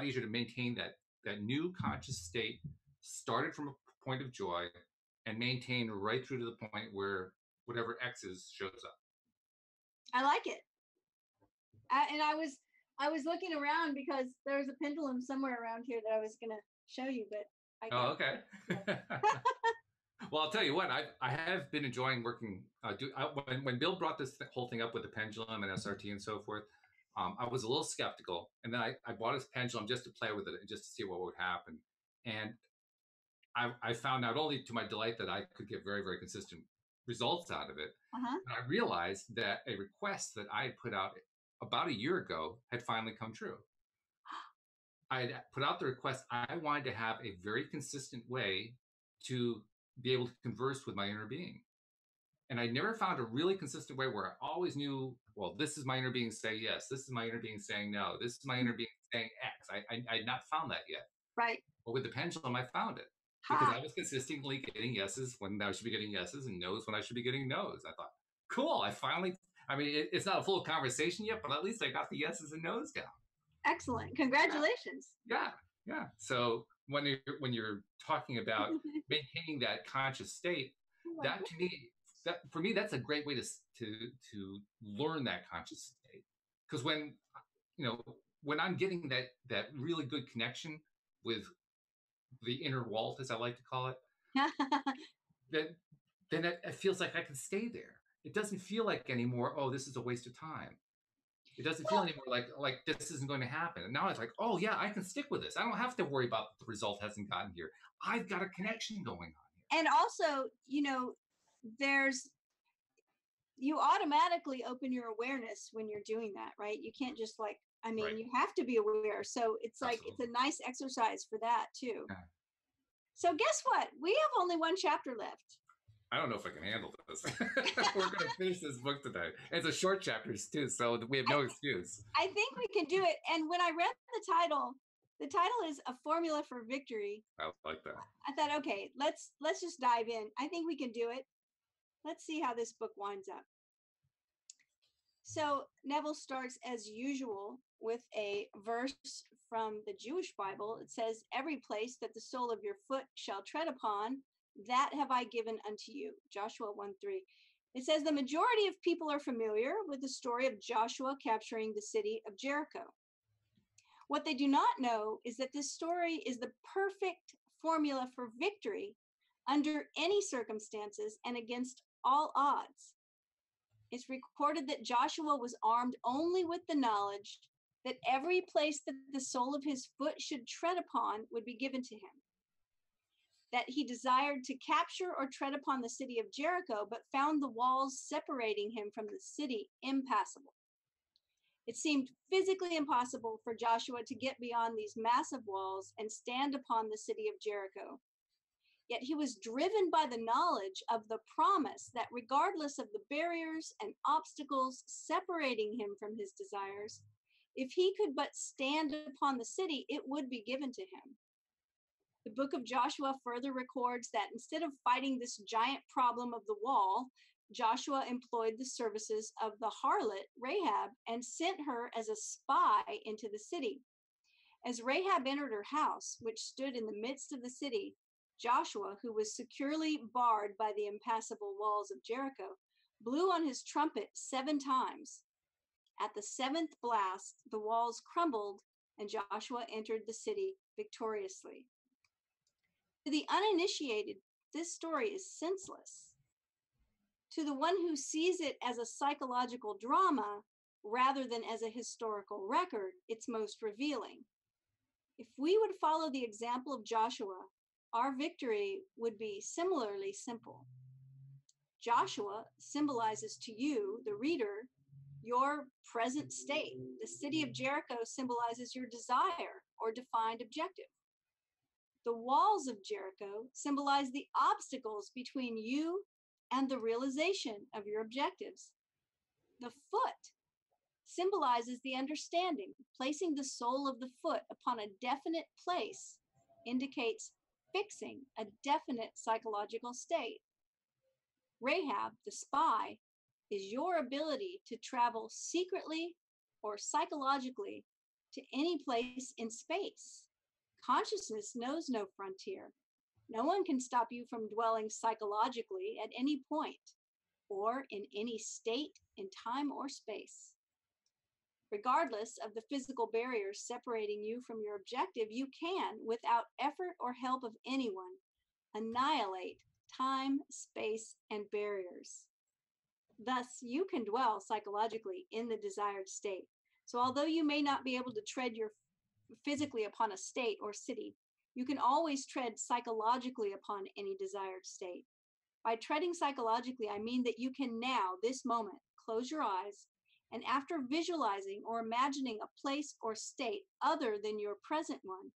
easier to maintain that new conscious state, started from a point of joy and maintained right through to the point where whatever X is shows up. I like it. And I was looking around because there's a pendulum somewhere around here that I was going to show you, but okay. Well, I'll tell you what, I have been enjoying working. When Bill brought this whole thing up with the pendulum and SRT and so forth, I was a little skeptical, and then I bought his pendulum just to play with it and just to see what would happen. And I found not only to my delight that I could get very, very consistent results out of it, but I realized that a request that I had put out about a year ago had finally come true. I had put out the request. I wanted to have a very consistent way to be able to converse with my inner being. And I never found a really consistent way where I always knew, well, this is my inner being saying yes. This is my inner being saying no. This is my inner being saying X. I had not found that yet. Right. But with the pendulum, I found it. Because I was consistently getting yeses when I should be getting yeses and nos when I should be getting nos. I thought, cool, it's not a full conversation yet, but at least I got the yeses and nos down. Excellent. Congratulations. Yeah. So when you're talking about maintaining that conscious state, that to me, for me, that's a great way to learn that conscious state. Because when I'm getting that really good connection with the inner Walt, as I like to call it, then it feels like I can stay there. It doesn't feel like anymore, oh, this is a waste of time. It doesn't feel anymore like this isn't going to happen. And now it's like, oh yeah, I can stick with this. I don't have to worry about the result hasn't gotten here. I've got a connection going on here. And also, you automatically open your awareness when you're doing that, right? You can't just you have to be aware. So it's like, it's a nice exercise for that too. So guess what? We have only one chapter left. I don't know if I can handle this. We're going to finish this book today. It's a short chapters too, so we have no excuse. I think we can do it. And when I read the title is A Formula for Victory. I like that. I thought, okay, let's just dive in. I think we can do it. Let's see how this book winds up. So Neville starts as usual with a verse from the Jewish Bible. It says, "Every place that the sole of your foot shall tread upon, that have I given unto you." Joshua 1:3. It says the majority of people are familiar with the story of Joshua capturing the city of Jericho. What they do not know is that this story is the perfect formula for victory under any circumstances and against all odds. It's recorded that Joshua was armed only with the knowledge that every place that the sole of his foot should tread upon would be given to him. That he desired to capture or tread upon the city of Jericho, but found the walls separating him from the city impassable. It seemed physically impossible for Joshua to get beyond these massive walls and stand upon the city of Jericho. Yet he was driven by the knowledge of the promise that regardless of the barriers and obstacles separating him from his desires, if he could but stand upon the city, it would be given to him. The book of Joshua further records that instead of fighting this giant problem of the wall, Joshua employed the services of the harlot Rahab and sent her as a spy into the city. As Rahab entered her house, which stood in the midst of the city, Joshua, who was securely barred by the impassable walls of Jericho, blew on his trumpet 7 times. At the 7th blast, the walls crumbled and Joshua entered the city victoriously. To the uninitiated, this story is senseless. To the one who sees it as a psychological drama rather than as a historical record, it's most revealing. If we would follow the example of Joshua, our victory would be similarly simple. Joshua symbolizes to you, the reader, your present state. The city of Jericho symbolizes your desire or defined objective. The walls of Jericho symbolize the obstacles between you and the realization of your objectives. The foot symbolizes the understanding. Placing the sole of the foot upon a definite place indicates fixing a definite psychological state. Rahab, the spy, is your ability to travel secretly or psychologically to any place in space. Consciousness knows no frontier. No one can stop you from dwelling psychologically at any point or in any state in time or space. Regardless of the physical barriers separating you from your objective, you can, without effort or help of anyone, annihilate time, space, and barriers. Thus, you can dwell psychologically in the desired state. So although you may not be able to tread physically upon a state or city, you can always tread psychologically upon any desired state. By treading psychologically, I mean that you can now, this moment, close your eyes, and after visualizing or imagining a place or state other than your present one,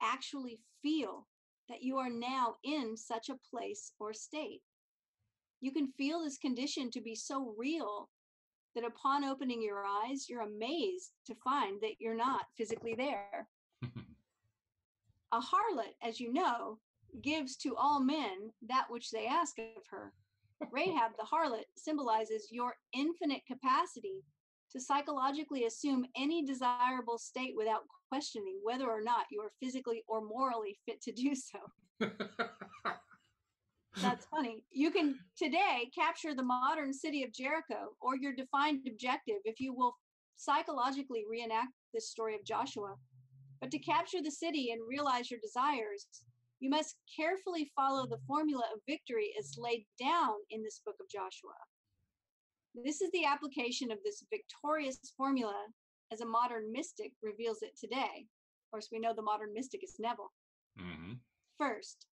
actually feel that you are now in such a place or state. You can feel this condition to be so real that upon opening your eyes, you're amazed to find that you're not physically there. A harlot, as you know, gives to all men that which they ask of her. Rahab, the harlot, symbolizes your infinite capacity to psychologically assume any desirable state without questioning whether or not you are physically or morally fit to do so. That's funny. You can today capture the modern city of Jericho or your defined objective if you will psychologically reenact this story of Joshua. But to capture the city and realize your desires, you must carefully follow the formula of victory as laid down in this book of Joshua. This is the application of this victorious formula as a modern mystic reveals it today. Of course, we know the modern mystic is Neville. Mm-hmm. First,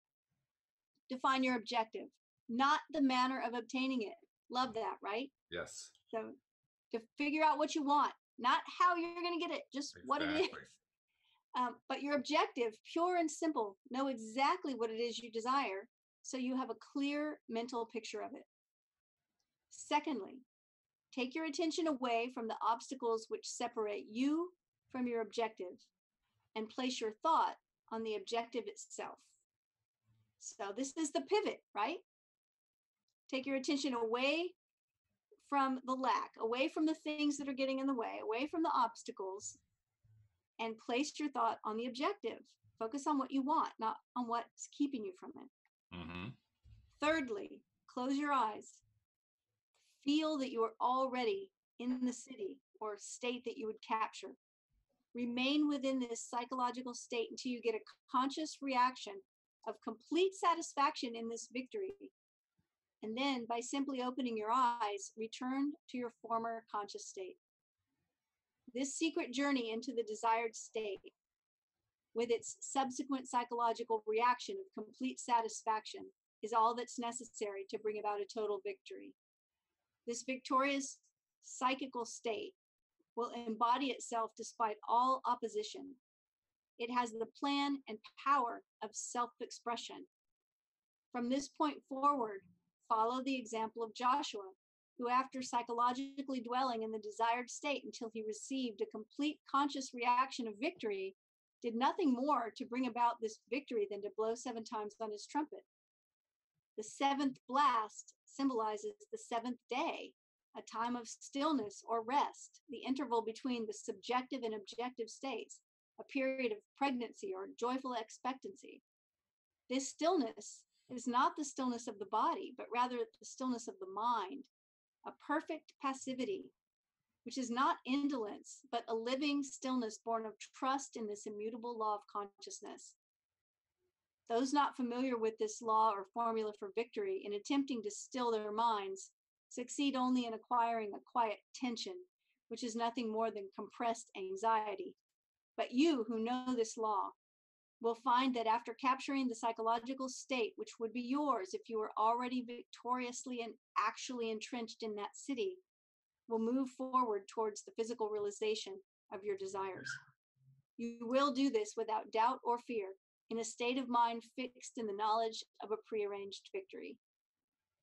define your objective, not the manner of obtaining it. Love that, right? Yes. So to figure out what you want, not how you're going to get it, just exactly what it is. But your objective, pure and simple, know exactly what it is you desire, so you have a clear mental picture of it. Secondly, take your attention away from the obstacles which separate you from your objective and place your thought on the objective itself. So this is the pivot, right? Take your attention away from the lack, away from the things that are getting in the way, away from the obstacles, and place your thought on the objective. Focus on what you want, not on what's keeping you from it. Mm-hmm. Thirdly, close your eyes. Feel that you are already in the city or state that you would capture. Remain within this psychological state until you get a conscious reaction of complete satisfaction in this victory. And then, by simply opening your eyes, return to your former conscious state. This secret journey into the desired state, with its subsequent psychological reaction of complete satisfaction, is all that's necessary to bring about a total victory. This victorious psychical state will embody itself despite all opposition. It has the plan and power of self-expression. From this point forward, follow the example of Joshua, who, after psychologically dwelling in the desired state until he received a complete conscious reaction of victory, did nothing more to bring about this victory than to blow 7 times on his trumpet. The 7th blast symbolizes the 7th day, a time of stillness or rest, the interval between the subjective and objective states, a period of pregnancy or joyful expectancy. This stillness is not the stillness of the body, but rather the stillness of the mind, a perfect passivity, which is not indolence, but a living stillness born of trust in this immutable law of consciousness. Those not familiar with this law or formula for victory, in attempting to still their minds, succeed only in acquiring a quiet tension, which is nothing more than compressed anxiety. But you who know this law will find that after capturing the psychological state, which would be yours if you were already victoriously and actually entrenched in that city, will move forward towards the physical realization of your desires. You will do this without doubt or fear, in a state of mind fixed in the knowledge of a prearranged victory.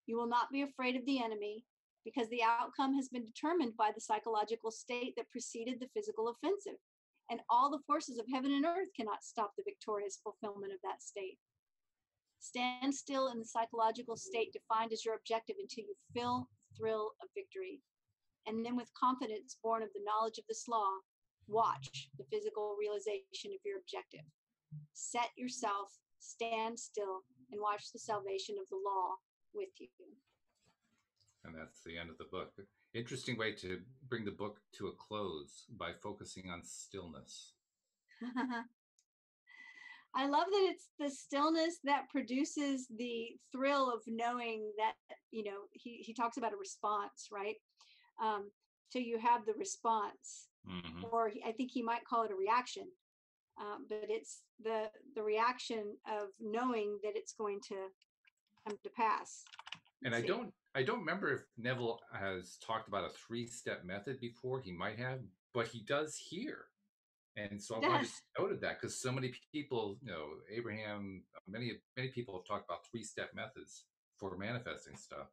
You will not be afraid of the enemy, because the outcome has been determined by the psychological state that preceded the physical offensive, and all the forces of heaven and earth cannot stop the victorious fulfillment of that state. Stand still in the psychological state defined as your objective until you feel the thrill of victory. And then, with confidence born of the knowledge of this law, watch the physical realization of your objective. Set yourself, stand still, and watch the salvation of the law with you. And that's the end of the book. Interesting way to bring the book to a close by focusing on stillness. I love that it's the stillness that produces the thrill of knowing that, he talks about a response, right? So you have the response, Mm-hmm. or I think he might call it a reaction, but it's the reaction of knowing that it's going to come to pass. And I don't remember if Neville has talked about a 3-step method before. He might have, but he does here. And so I wanted to note that because so many people, Abraham, many people have talked about 3-step methods for manifesting stuff.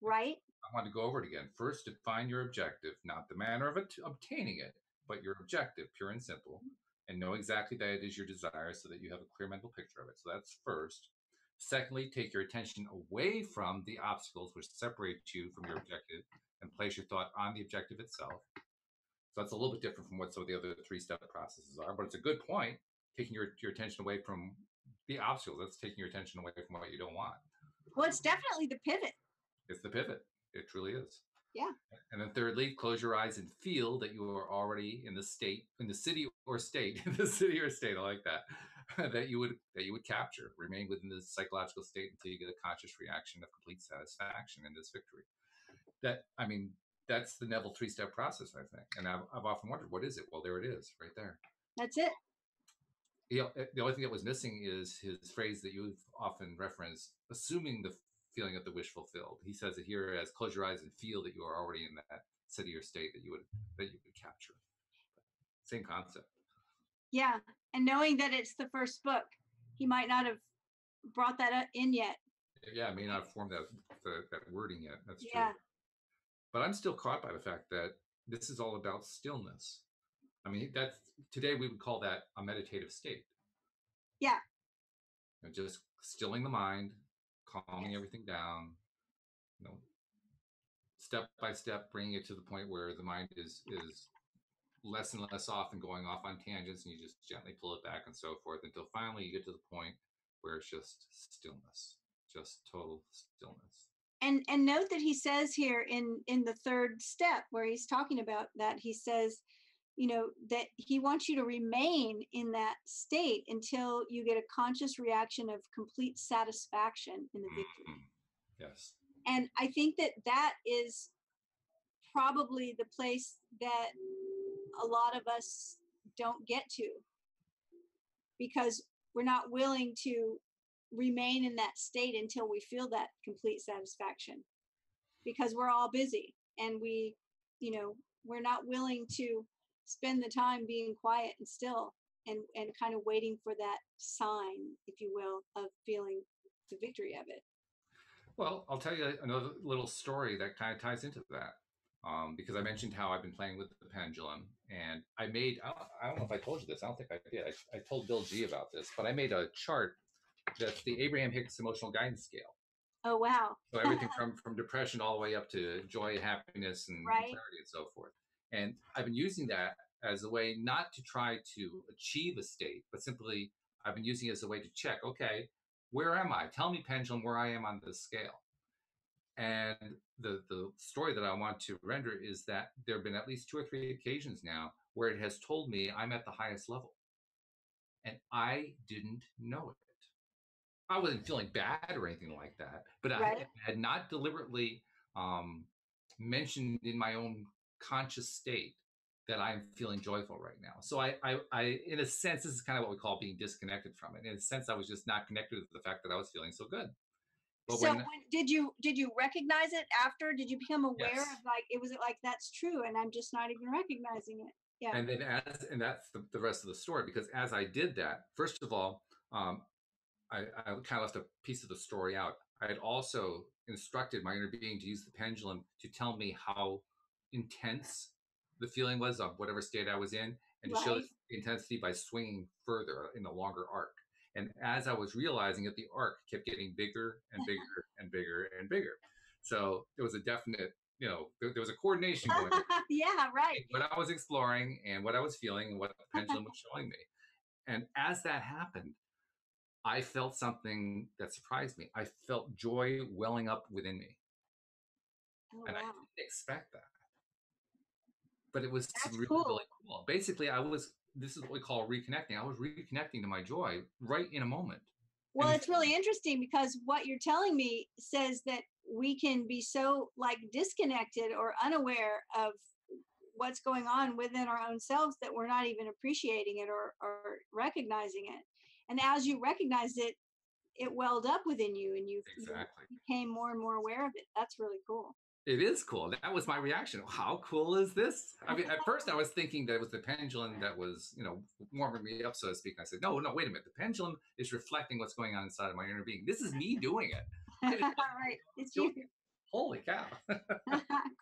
Right. I want to go over it again. First, define your objective, not the manner of obtaining it, but your objective, pure and simple, and know exactly that it is your desire so that you have a clear mental picture of it. So that's first. Secondly, take your attention away from the obstacles which separate you from your objective and place your thought on the objective itself. So that's a little bit different from what some of the other 3-step processes are, but it's a good point. Taking your attention away from the obstacles, that's taking your attention away from what you don't want. Well, it's definitely the pivot. It's the pivot. It truly is. Yeah. And then thirdly, close your eyes and feel that you are already in the city or state, I like that, that you would capture. Remain within the psychological state until you get a conscious reaction of complete satisfaction in this victory. That's the Neville 3-step process, I think. And I've often wondered, what is it? Well, there it is, right there. That's it. The only thing that was missing is his phrase that you've often referenced, assuming the feeling of the wish fulfilled. He says it here as close your eyes and feel that you are already in that city or state that you would capture. Same concept. Yeah. And knowing that it's the first book, he might not have brought that in yet. Yeah, I may not have formed that wording yet. That's true. Yeah. But I'm still caught by the fact that this is all about stillness. I mean, that's today we would call that a meditative state. Yeah. You know, just stilling the mind, calming Yes. everything down, you know, step by step, bringing it to the point where the mind is less and less often going off on tangents, and you just gently pull it back and so forth until finally you get to the point where it's just stillness, just total stillness. And note that he says here in the third step where he's talking about that, he says, you know, that he wants you to remain in that state until you get a conscious reaction of complete satisfaction in the victory. Mm-hmm. Yes. And I think that that is probably the place that a lot of us don't get to, because we're not willing to remain in that state until we feel that complete satisfaction, because we're all busy and we, you know, we're not willing to spend the time being quiet and still and kind of waiting for that sign, if you will, of feeling the victory of it. Well, I'll tell you another little story that kind of ties into that. Because I mentioned how I've been playing with the pendulum, and I don't know if I told you this. I don't think I did. I told Bill G about this, but I made a chart that's the Abraham Hicks emotional guidance scale. Oh, wow. So everything from depression all the way up to joy, happiness, and clarity and so forth. And I've been using that as a way not to try to achieve a state, but simply I've been using it as a way to check, okay, where am I? Tell me, pendulum, where I am on this scale. And the story that I want to render is that there have been at least 2 or 3 occasions now where it has told me I'm at the highest level. And I didn't know it. I wasn't feeling bad or anything like that, but I had not deliberately mentioned in my own conscious state that I'm feeling joyful right now. So I, in a sense, this is kind of what we call being disconnected from it. In a sense, I was just not connected with the fact that I was feeling so good. But so did you recognize it after? Did you become aware of like, it was like, that's true, and I'm just not even recognizing it? Yeah. And then and that's the rest of the story, because as I did that, first of all, I kind of left a piece of the story out. I had also instructed my inner being to use the pendulum to tell me how intense the feeling was of whatever state I was in, and to show the intensity by swinging further in a longer arc. And as I was realizing it, the arc kept getting bigger and bigger and bigger and bigger. So there was a definite, you know, there was a coordination going on. Yeah, right. What I was exploring and what I was feeling and what the pendulum was showing me. And as that happened, I felt something that surprised me. I felt joy welling up within me. Oh, and wow. I didn't expect that. But it was really cool. Basically, this is what we call reconnecting. I was reconnecting to my joy right in a moment. Well, it's really interesting, because what you're telling me says that we can be so like disconnected or unaware of what's going on within our own selves that we're not even appreciating it or recognizing it. And as you recognized it, it welled up within you, and you became more and more aware of it. That's really cool. It is cool. That was my reaction. How cool is this? I mean, at first I was thinking that it was the pendulum that was, you know, warming me up, so to speak. And I said, no, wait a minute. The pendulum is reflecting what's going on inside of my inner being. This is me doing it. Right. It's you. Holy cow.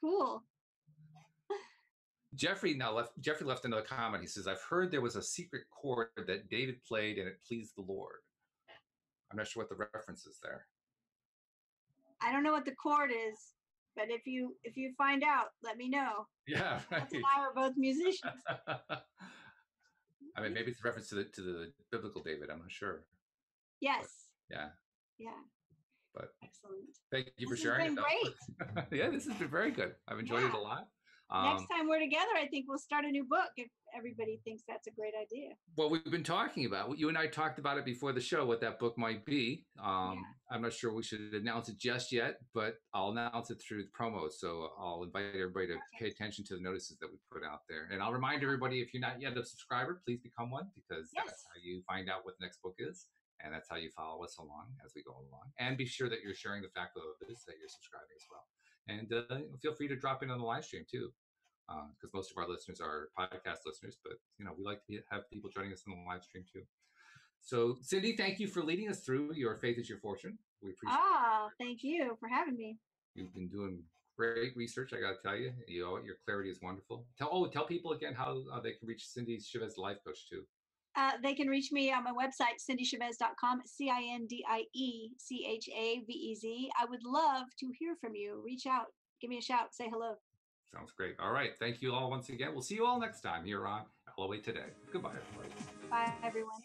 Cool. Jeffrey left another comment. He says, I've heard there was a secret chord that David played and it pleased the Lord. I'm not sure what the reference is there. I don't know what the chord is, but if you find out, let me know. Yeah, right. Walt and I are both musicians. I mean, maybe it's a reference to the biblical David. I'm not sure. Yes. But, yeah. Yeah. But excellent. Thank you for sharing. This has been great. Yeah, this has been very good. I've enjoyed it a lot. Next time we're together, I think we'll start a new book if everybody thinks that's a great idea. Well, we've been talking about, you and I talked about it before the show, what that book might be. I'm not sure we should announce it just yet, but I'll announce it through the promos. So I'll invite everybody to pay attention to the notices that we put out there. And I'll remind everybody, if you're not yet a subscriber, please become one, because that's how you find out what the next book is. And that's how you follow us along as we go along. And be sure that you're sharing the fact of this, that you're subscribing as well. And feel free to drop in on the live stream too. because most of our listeners are podcast listeners, but we like to have people joining us on the live stream too. So, Cindy, thank you for leading us through Your Faith is Your Fortune. We appreciate it. Thank you for having me. You've been doing great research, I got to tell you. Your clarity is wonderful. Tell people again how they can reach Cindy Chavez, the life coach, too. They can reach me on my website, cindychavez.com, CINDIECHAVEZ. I would love to hear from you. Reach out, give me a shout, say hello. Sounds great. All right. Thank you all once again. We'll see you all next time here on LOA Today. Goodbye, everybody. Bye, everyone.